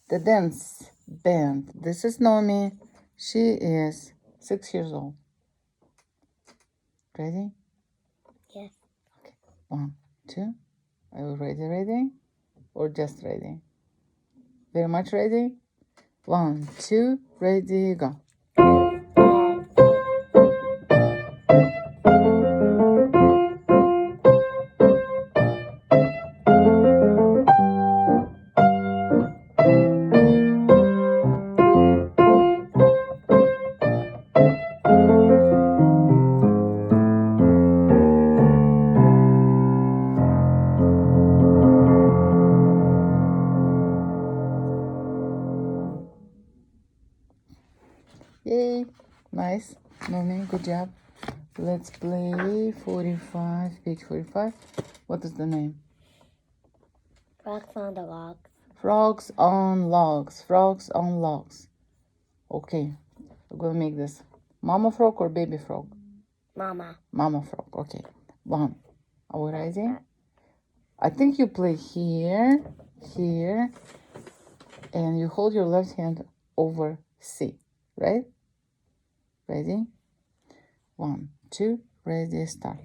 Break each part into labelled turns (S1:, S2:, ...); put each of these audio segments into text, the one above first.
S1: the dance band. This is Nomi. She is 6 years old. Ready?
S2: Yes.
S1: Okay. 1, 2. Are you ready? Or just ready? Very much ready? 1, 2, ready, go. Yay! Nice. Nomi, good job. Let's play 45, page 45. What is the name?
S2: Frogs on the log.
S1: Frogs on logs. Frogs on logs. Okay. We're going to make this. Mama frog or baby frog?
S2: Mama.
S1: Mama frog. Okay. 1. Are we ready? I think you play here, here, and you hold your left hand over C, right? Ready? 1, 2, ready, start.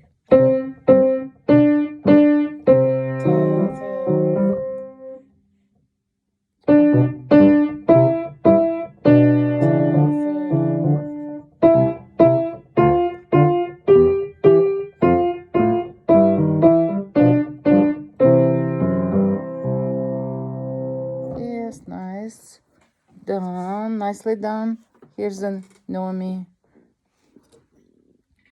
S1: Yes, nice. Done. Nicely done. Here's the Nomi.